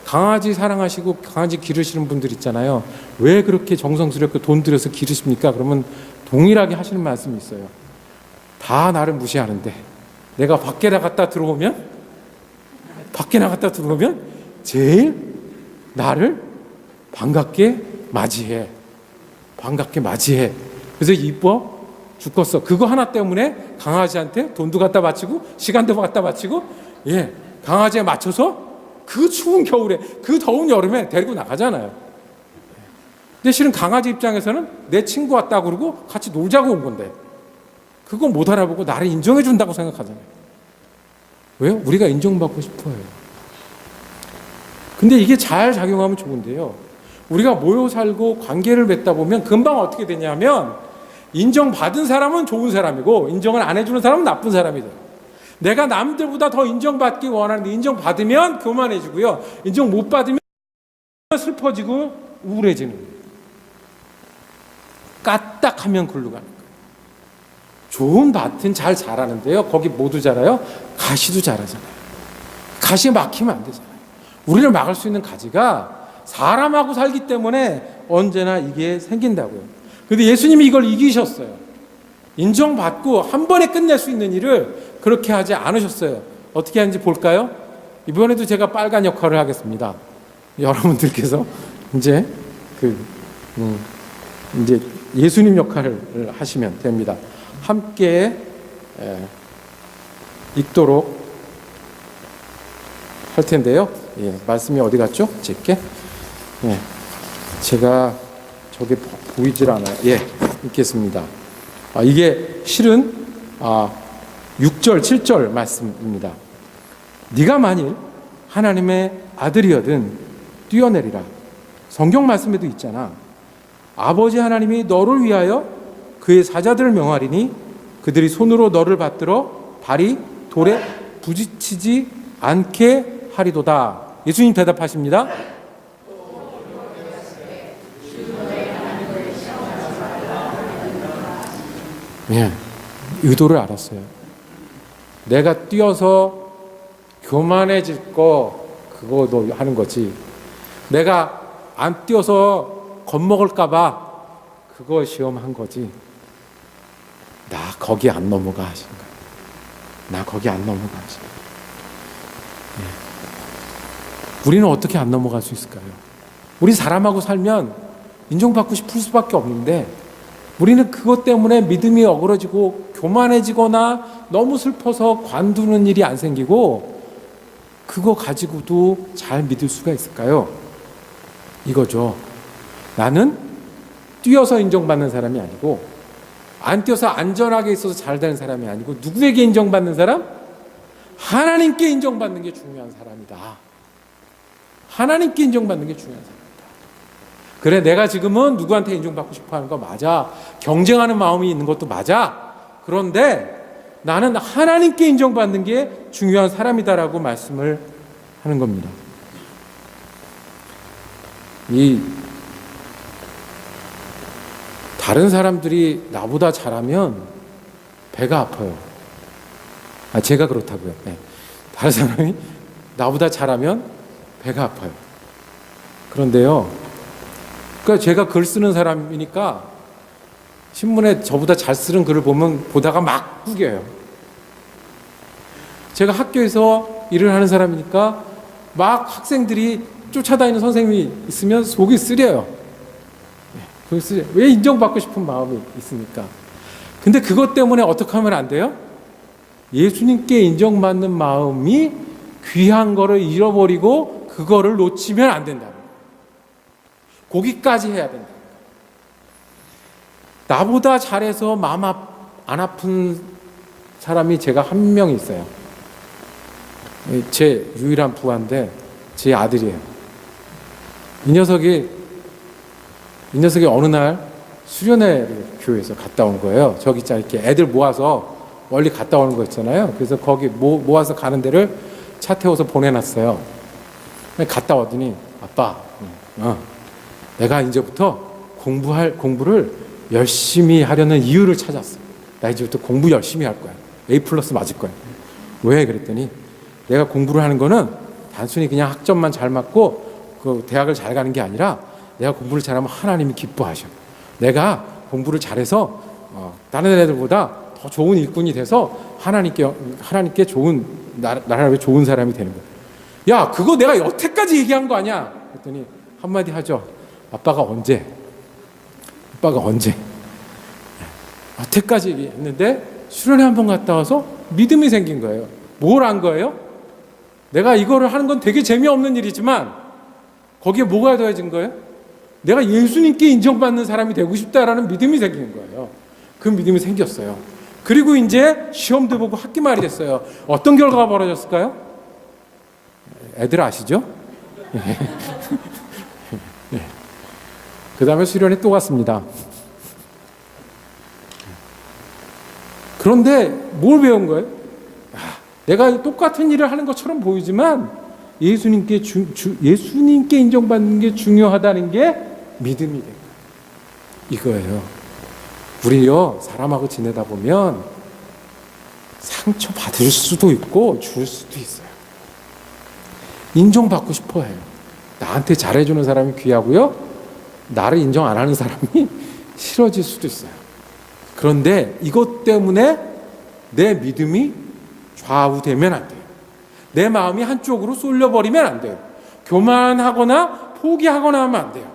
강아지 사랑하시고 강아지 기르시는 분들 있잖아요. 왜 그렇게 정성스럽게 돈 들여서 기르십니까? 그러면 동일하게 하시는 말씀이 있어요. 다 나를 무시하는데 내가 밖에 나갔다 들어오면 제일 나를 반갑게 맞이해. 그래서 이뻐 죽겠어. 그거 하나 때문에 강아지한테 돈도 갖다 바치고 시간도 갖다 바치고 강아지에 맞춰서 그 추운 겨울에, 그 더운 여름에 데리고 나가잖아요. 근데 실은 강아지 입장에서는 내 친구 왔다 그러고 같이 놀자고 온 건데 그거 못 알아보고 나를 인정해 준다고 생각하잖아요. 왜요? 우리가 인정받고 싶어요. 근데 이게 잘 작용하면 좋은데요, 우리가 모여 살고 관계를 맺다 보면 금방 어떻게 되냐면 인정받은 사람은 좋은 사람이고 인정을 안 해주는 사람은 나쁜 사람이 돼요. 내가 남들보다 더 인정받기 원하는데 인정받으면 교만해지고요, 인정 못 받으면 슬퍼지고 우울해지는 거예요. 까딱하면 굴러 가는 거예요. 좋은 밭은 잘 자라는데요, 거기 모두 자라요? 가시도 자라잖아요. 가시에 막히면 안 되잖아요. 우리를 막을 수 있는 가지가 사람하고 살기 때문에 언제나 이게 생긴다고요. 그런데 예수님이 이걸 이기셨어요. 인정받고 한 번에 끝낼 수 있는 일을 그렇게 하지 않으셨어요. 어떻게 하는지 볼까요? 이번에도 제가 빨간 역할을 하겠습니다. 여러분들께서 이제 이제 예수님 역할을 하시면 됩니다. 함께 읽도록 할 텐데요. 예, 말씀이 어디 갔죠? 제게 제가 저게 보이질 않아요. 예, 읽겠습니다. 이게 실은 6절, 7절 말씀입니다. 네가 만일 하나님의 아들이거든 뛰어내리라. 성경 말씀에도 있잖아. 아버지 하나님이 너를 위하여 그의 사자들을 명하리니 그들이 손으로 너를 받들어 발이 돌에 부딪히지 않게 하리도다. 예수님 대답하십니다. 예, 의도를 알았어요. 내가 뛰어서 교만해질 거 그거도 하는 거지. 내가 안 뛰어서 겁먹을까 봐 그거 시험한 거지. 나 거기 안 넘어가 하신 거야. 나 거기 안 넘어가 하신 거야. 예. 우리는 어떻게 안 넘어갈 수 있을까요? 우리 사람하고 살면 인정받고 싶을 수밖에 없는데 우리는 그것 때문에 믿음이 어그러지고 교만해지거나 너무 슬퍼서 관두는 일이 안 생기고 그거 가지고도 잘 믿을 수가 있을까요? 이거죠. 나는 뛰어서 인정받는 사람이 아니고 안 뛰어서 안전하게 있어서 잘 되는 사람이 아니고 누구에게 인정받는 사람? 하나님께 인정받는 게 중요한 사람이다. 하나님께 인정받는 게 중요한 사람이다. 그래, 내가 지금은 누구한테 인정받고 싶어 하는 거 맞아. 경쟁하는 마음이 있는 것도 맞아. 그런데 나는 하나님께 인정받는 게 중요한 사람이다라고 말씀을 하는 겁니다. 다른 사람들이 나보다 잘하면 배가 아파요. 제가 그렇다고요. 네. 다른 사람이 나보다 잘하면 배가 아파요. 그런데요, 그러니까 제가 글 쓰는 사람이니까 신문에 저보다 잘 쓰는 글을 보다가 막 구겨요. 제가 학교에서 일을 하는 사람이니까 막 학생들이 쫓아다니는 선생님이 있으면 속이 쓰려요. 왜 인정받고 싶은 마음이 있으니까. 근데 그것 때문에 어떻게 하면 안 돼요? 예수님께 인정받는 마음이 귀한 거를 잃어버리고 그거를 놓치면 안 된다. 거기까지 해야 된다. 나보다 잘해서 마음 안 아픈 사람이 제가 한 명 있어요. 제 유일한 부하인데 제 아들이에요. 이 녀석이 어느 날 수련회를 교회에서 갔다 온 거예요. 저기 있잖아, 이렇게 애들 모아서 멀리 갔다 오는 거 있잖아요. 그래서 거기 모아서 가는 데를 차 태워서 보내놨어요. 갔다 왔더니 아빠, 내가 이제부터 공부를 열심히 하려는 이유를 찾았어. 나 이제부터 공부 열심히 할 거야. A+ 맞을 거야. 왜? 그랬더니 내가 공부를 하는 거는 단순히 그냥 학점만 잘 맞고 그 대학을 잘 가는 게 아니라 내가 공부를 잘하면 하나님이 기뻐하셔. 내가 공부를 잘해서 다른 애들보다 더 좋은 일꾼이 돼서 하나님께 좋은 나라에 좋은 사람이 되는 거야. 야, 그거 내가 여태까지 얘기한 거 아니야? 그랬더니 한마디 하죠. 아빠가 언제? 여태까지 얘기했는데 수련회 한번 갔다 와서 믿음이 생긴 거예요. 뭘 한 거예요? 내가 이거를 하는 건 되게 재미없는 일이지만 거기에 뭐가 더해진 거예요? 내가 예수님께 인정받는 사람이 되고 싶다라는 믿음이 생긴 거예요. 그 믿음이 생겼어요. 그리고 이제 시험도 보고 학기말이 됐어요. 어떤 결과가 벌어졌을까요? 애들 아시죠? 그 다음에 수련회 또 갔습니다. 그런데 뭘 배운 거예요? 내가 똑같은 일을 하는 것처럼 보이지만 예수님께 인정받는 게 중요하다는 게 믿음이 된 거예요. 이거예요. 우리요, 사람하고 지내다 보면 상처 받을 수도 있고 줄 수도 있어요. 인정받고 싶어 해요. 나한테 잘해주는 사람이 귀하고요, 나를 인정 안 하는 사람이 싫어질 수도 있어요. 그런데 이것 때문에 내 믿음이 좌우되면 안 돼요. 내 마음이 한쪽으로 쏠려버리면 안 돼요. 교만하거나 포기하거나 하면 안 돼요.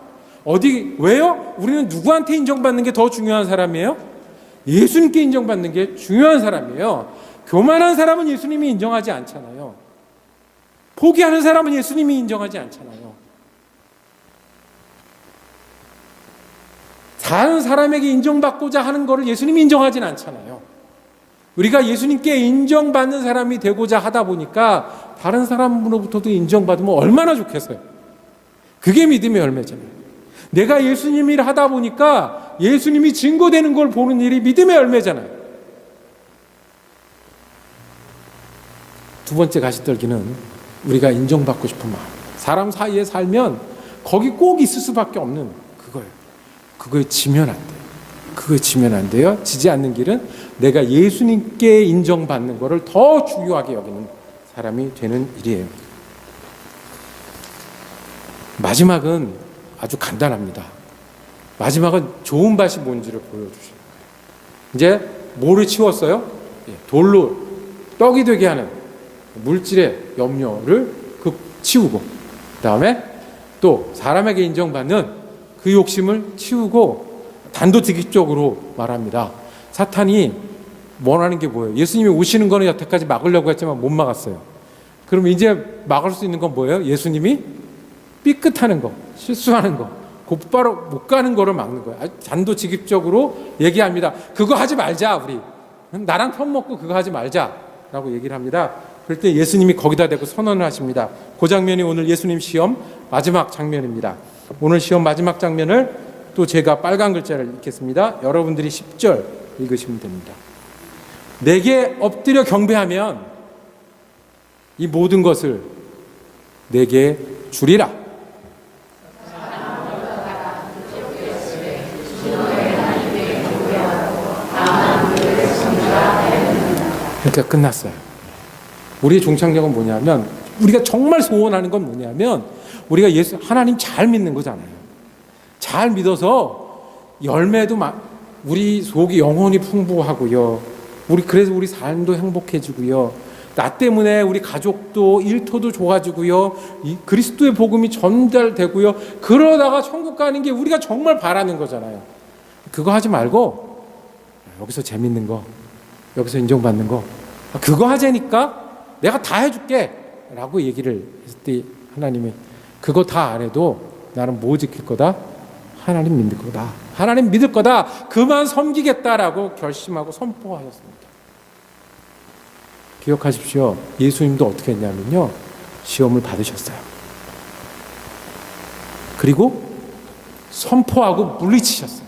왜요? 우리는 누구한테 인정받는 게 더 중요한 사람이에요? 예수님께 인정받는 게 중요한 사람이에요. 교만한 사람은 예수님이 인정하지 않잖아요. 포기하는 사람은 예수님이 인정하지 않잖아요. 다른 사람에게 인정받고자 하는 것을 예수님이 인정하진 않잖아요. 우리가 예수님께 인정받는 사람이 되고자 하다 보니까 다른 사람으로부터도 인정받으면 얼마나 좋겠어요. 그게 믿음의 열매잖아요. 내가 예수님 일 하다 보니까 예수님이 증거되는 걸 보는 일이 믿음의 열매잖아요. 두 번째 가시떨기는 우리가 인정받고 싶은 마음. 사람 사이에 살면 거기 꼭 있을 수밖에 없는 그거예요. 그거에 지면 안 돼요. 그거에 지면 안 돼요. 지지 않는 길은 내가 예수님께 인정받는 것을 더 중요하게 여기는 사람이 되는 일이에요. 마지막은 아주 간단합니다. 마지막은 좋은 밭이 뭔지를 보여주셔요. 이제 뭐를 치웠어요? 돌로 떡이 되게 하는 물질의 염려를 치우고, 그 다음에 또 사람에게 인정받는 그 욕심을 치우고, 단도직입적으로 말합니다. 사탄이 원하는 게 뭐예요? 예수님이 오시는 거는 여태까지 막으려고 했지만 못 막았어요. 그럼 이제 막을 수 있는 건 뭐예요? 예수님이 삐끗하는 거, 실수하는 거, 곧바로 못 가는 거를 막는 거예요. 단도직입적으로 얘기합니다. 그거 하지 말자, 우리. 나랑 편 먹고 그거 하지 말자라고 얘기를 합니다. 그럴 때 예수님이 거기다 대고 선언을 하십니다. 그 장면이 오늘 예수님 시험 마지막 장면입니다. 오늘 시험 마지막 장면을 또 제가 빨간 글자를 읽겠습니다. 여러분들이 10절 읽으시면 됩니다. 내게 엎드려 경배하면 이 모든 것을 내게 주리라. 그러니까 끝났어요. 우리의 종착역은 뭐냐면, 우리가 정말 소원하는 건 뭐냐면, 우리가 하나님 잘 믿는 거잖아요. 잘 믿어서 열매도 우리 속이 영혼이 풍부하고요. 그래서 우리 삶도 행복해지고요. 나 때문에 우리 가족도 일터도 좋아지고요. 이 그리스도의 복음이 전달되고요. 그러다가 천국 가는 게 우리가 정말 바라는 거잖아요. 그거 하지 말고 여기서 재밌는 거, 여기서 인정받는 거, 그거 하자니까 내가 다 해줄게 라고 얘기를 했을 때 하나님이 그거 다 안 해도 나는 뭐 지킬 거다? 하나님 믿을 거다. 하나님 믿을 거다. 그만 섬기겠다라고 결심하고 선포하셨습니다. 기억하십시오. 예수님도 어떻게 했냐면요, 시험을 받으셨어요. 그리고 선포하고 물리치셨어요.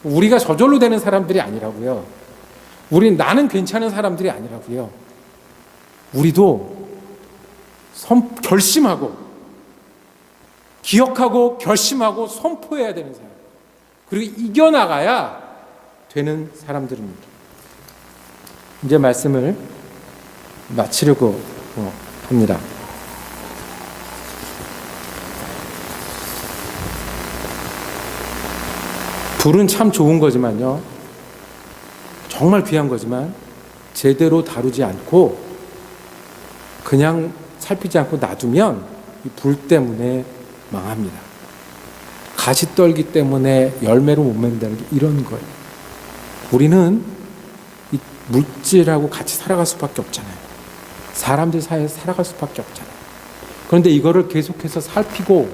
우리가 저절로 되는 사람들이 아니라고요. 나는 괜찮은 사람들이 아니라고요. 우리도 결심하고 기억하고 결심하고 선포해야 되는 사람, 그리고 이겨나가야 되는 사람들입니다. 이제 말씀을 마치려고 합니다. 불은 참 좋은 거지만요, 정말 귀한 거지만 제대로 다루지 않고 그냥 살피지 않고 놔두면 이 불 때문에 망합니다. 가시떨기 때문에 열매를 못 맺는다는 게 이런 거예요. 우리는 이 물질하고 같이 살아갈 수밖에 없잖아요. 사람들 사이에서 살아갈 수밖에 없잖아요. 그런데 이거를 계속해서 살피고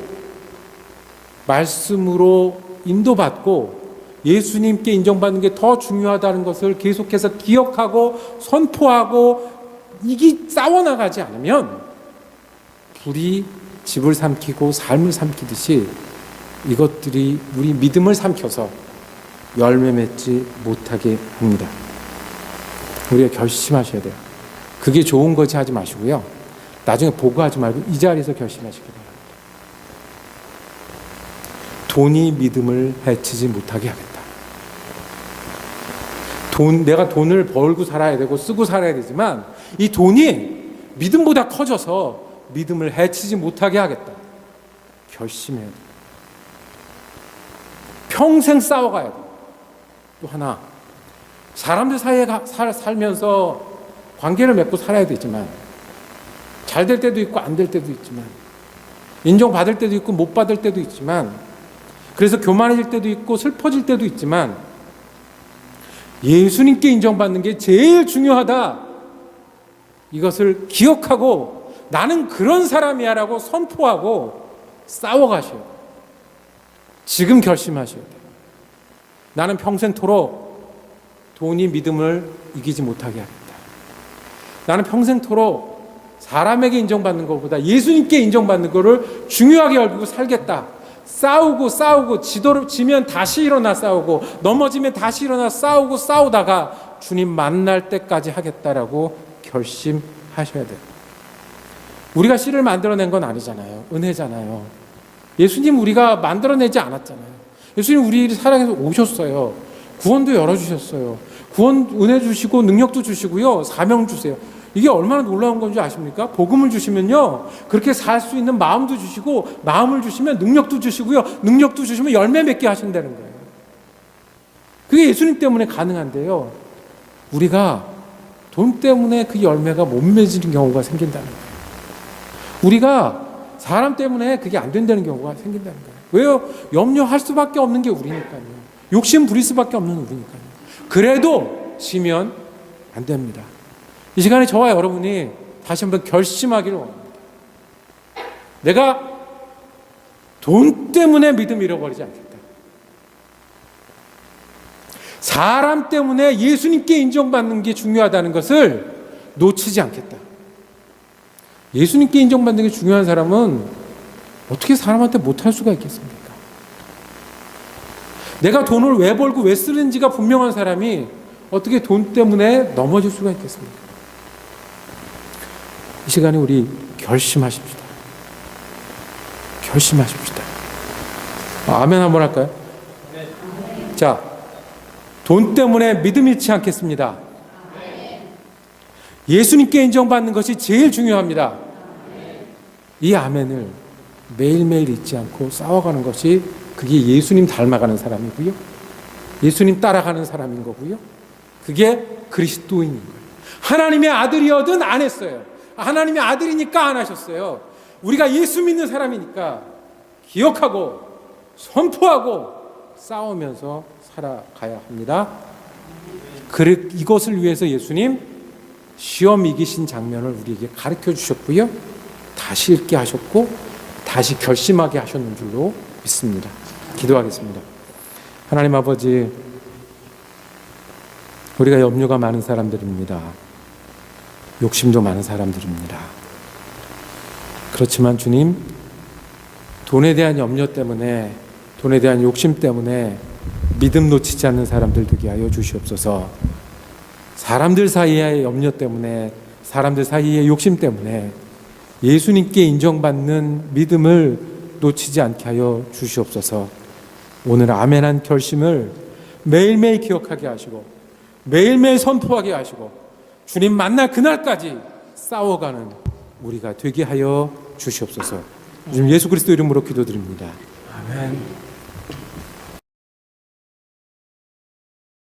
말씀으로 인도받고 예수님께 인정받는 게 더 중요하다는 것을 계속해서 기억하고 선포하고 싸워나가지 않으면 불이 집을 삼키고 삶을 삼키듯이 이것들이 우리 믿음을 삼켜서 열매 맺지 못하게 합니다. 우리가 결심하셔야 돼요. 그게 좋은 거지 하지 마시고요, 나중에 보고하지 말고 이 자리에서 결심하시기 바랍니다. 돈이 믿음을 해치지 못하게 하겠다. 내가 돈을 벌고 살아야 되고 쓰고 살아야 되지만 이 돈이 믿음보다 커져서 믿음을 해치지 못하게 하겠다. 결심해야 돼. 평생 싸워가야 돼. 또 하나, 사람들 사이에 살면서 관계를 맺고 살아야 되지만 잘 될 때도 있고 안 될 때도 있지만, 인정받을 때도 있고 못 받을 때도 있지만, 그래서 교만해질 때도 있고 슬퍼질 때도 있지만, 예수님께 인정받는 게 제일 중요하다, 이것을 기억하고 나는 그런 사람이야 라고 선포하고 싸워가셔야 돼요. 지금 결심하셔야 돼요. 나는 평생토록 돈이 믿음을 이기지 못하게 하겠다. 나는 평생토록 사람에게 인정받는 것보다 예수님께 인정받는 것을 중요하게 여기고 살겠다. 싸우고 지면 다시 일어나 싸우고, 넘어지면 다시 일어나 싸우다가 주님 만날 때까지 하겠다라고 결심하셔야 돼요. 우리가 씨를 만들어낸 건 아니잖아요. 은혜잖아요. 예수님 우리가 만들어내지 않았잖아요. 예수님 우리를 사랑해서 오셨어요. 구원도 열어주셨어요. 구원 은혜 주시고 능력도 주시고요. 사명 주세요. 이게 얼마나 놀라운 건지 아십니까? 복음을 주시면요, 그렇게 살 수 있는 마음도 주시고, 마음을 주시면 능력도 주시고요, 능력도 주시면 열매 맺게 하신다는 거예요. 그게 예수님 때문에 가능한데요, 우리가 돈 때문에 그 열매가 못 맺는 경우가 생긴다는 거예요. 우리가 사람 때문에 그게 안 된다는 경우가 생긴다는 거예요. 왜요? 염려할 수밖에 없는 게 우리니까요. 욕심 부릴 수밖에 없는 우리니까요. 그래도 지면 안 됩니다. 이 시간에 저와 여러분이 다시 한번 결심하기를 원합니다. 내가 돈 때문에 믿음 잃어버리지 않겠다. 사람 때문에 예수님께 인정받는 게 중요하다는 것을 놓치지 않겠다. 예수님께 인정받는 게 중요한 사람은 어떻게 사람한테 못할 수가 있겠습니까? 내가 돈을 왜 벌고 왜 쓰는지가 분명한 사람이 어떻게 돈 때문에 넘어질 수가 있겠습니까? 이 시간에 우리 결심하십시다. 결심하십시다. 아멘 한번 할까요? 자, 돈 때문에 믿음 잃지 않겠습니다. 예수님께 인정받는 것이 제일 중요합니다. 이 아멘을 매일매일 잊지 않고 싸워가는 것이, 그게 예수님 닮아가는 사람이고요, 예수님 따라가는 사람인 거고요, 그게 그리스도인인 거예요. 하나님의 아들이어든 안 했어요. 하나님의 아들이니까 안 하셨어요. 우리가 예수 믿는 사람이니까 기억하고 선포하고 싸우면서 살아가야 합니다. 이것을 위해서 예수님 시험 이기신 장면을 우리에게 가르쳐 주셨고요, 다시 읽게 하셨고 다시 결심하게 하셨는 줄로 믿습니다. 기도하겠습니다. 하나님 아버지, 우리가 염려가 많은 사람들입니다. 욕심도 많은 사람들입니다. 그렇지만 주님, 돈에 대한 염려 때문에, 돈에 대한 욕심 때문에 믿음 놓치지 않는 사람들 되게 하여 주시옵소서. 사람들 사이의 염려 때문에, 사람들 사이의 욕심 때문에 예수님께 인정받는 믿음을 놓치지 않게 하여 주시옵소서. 오늘 아멘한 결심을 매일매일 기억하게 하시고 매일매일 선포하게 하시고 주님 만날 그날까지 싸워가는 우리가 되게 하여 주시옵소서. 예수 그리스도 이름으로 기도드립니다. 아멘.